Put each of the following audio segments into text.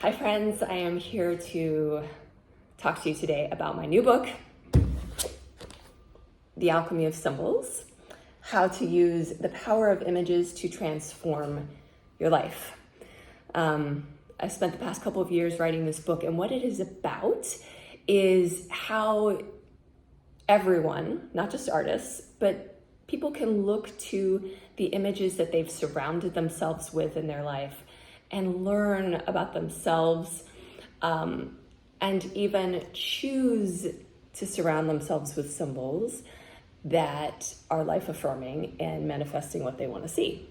Hi friends, I am here to talk to you today about my new book, The Alchemy of Symbols, how to use the power of images to transform your life. I spent the past couple of years writing this book, and what it is about is how everyone, not just artists, but people can look to the images that they've surrounded themselves with in their life and learn about themselves, and even choose to surround themselves with symbols that are life-affirming and manifesting what they want to see.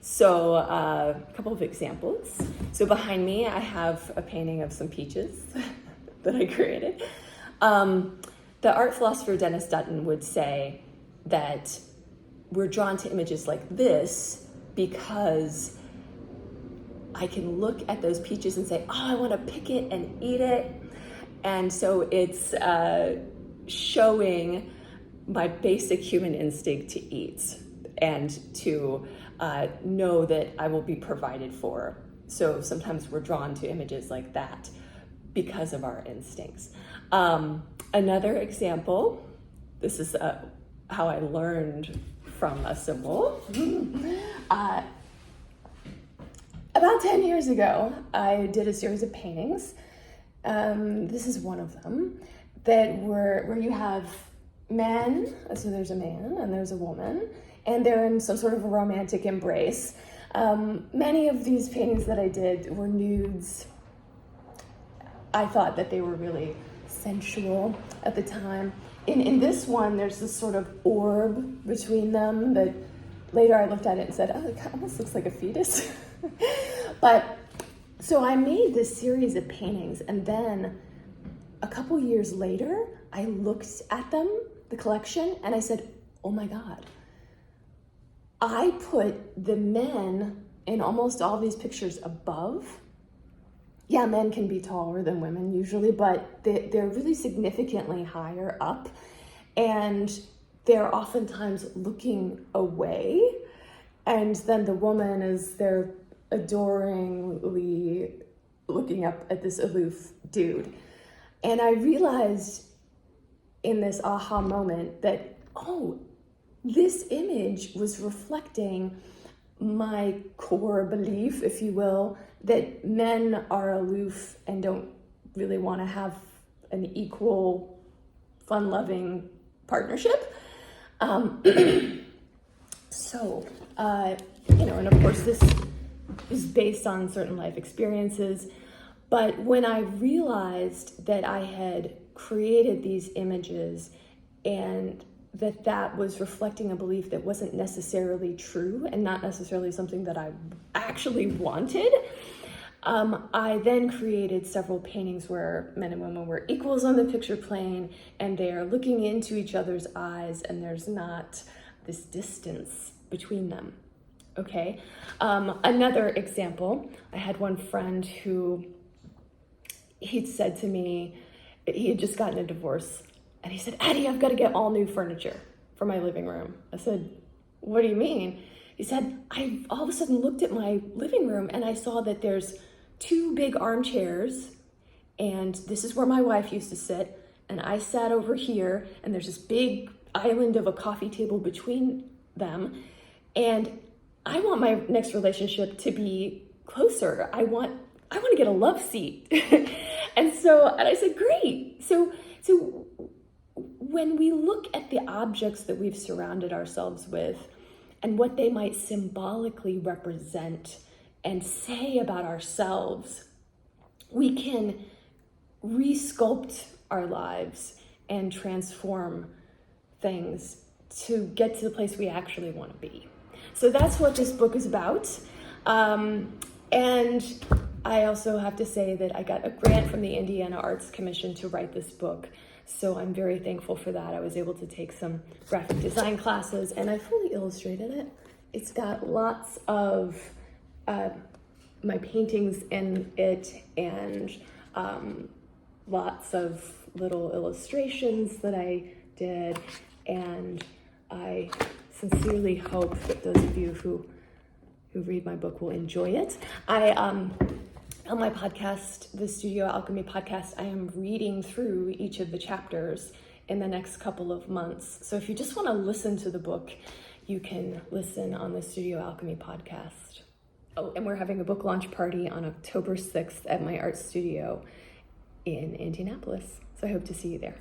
So a couple of examples. So behind me, I have a painting of some peaches that I created. The art philosopher Dennis Dutton would say that we're drawn to images like this because I can look at those peaches and say, oh, I want to pick it and eat it. And so it's showing my basic human instinct to eat and to know that I will be provided for. So sometimes we're drawn to images like that because of our instincts. Another example, this is how I learned from a symbol. About 10 years ago, I did a series of paintings. This is one of them, that where you have men, so there's a man and there's a woman, and they're in some sort of a romantic embrace. Many of these paintings that I did were nudes. I thought that they were really sensual at the time. In this one, there's this sort of orb between them that later I looked at it and said, oh, it almost looks like a fetus. But so I made this series of paintings, and then a couple years later, I looked at them, the collection, and I said, oh my God, I put the men in almost all these pictures above. Yeah, men can be taller than women usually, but they're really significantly higher up, and they're oftentimes looking away, and then the woman is there adoringly looking up at this aloof dude. And I realized in this aha moment that, oh, this image was reflecting my core belief, if you will, that men are aloof and don't really want to have an equal, fun-loving partnership. And of course this is based on certain life experiences. But when I realized that I had created these images and that was reflecting a belief that wasn't necessarily true and not necessarily something that I actually wanted, I then created several paintings where men and women were equals on the picture plane, and they are looking into each other's eyes, and there's not this distance between them. Okay. Another example, I had one friend who he'd said to me, he had just gotten a divorce, and he said, Addie, I've got to get all new furniture for my living room. I said, what do you mean? He said, I all of a sudden looked at my living room and I saw that there's 2 big armchairs, and this is where my wife used to sit, and I sat over here, and there's this big island of a coffee table between them, and I want my next relationship to be closer. I want to get a love seat. And I said, great. So when we look at the objects that we've surrounded ourselves with and what they might symbolically represent and say about ourselves, we can resculpt our lives and transform things to get to the place we actually want to be. So that's what this book is about. And I also have to say that I got a grant from the Indiana Arts Commission to write this book. So I'm very thankful for that. I was able to take some graphic design classes, and I fully illustrated it. It's got lots of my paintings in it, and lots of little illustrations that I did. And I sincerely hope that those of you who read my book will enjoy it. on my podcast, the Studio Alchemy podcast, I am reading through each of the chapters in the next couple of months. So if you just want to listen to the book, you can listen on the Studio Alchemy podcast. Oh, and we're having a book launch party on October 6th at my art studio in Indianapolis. So I hope to see you there.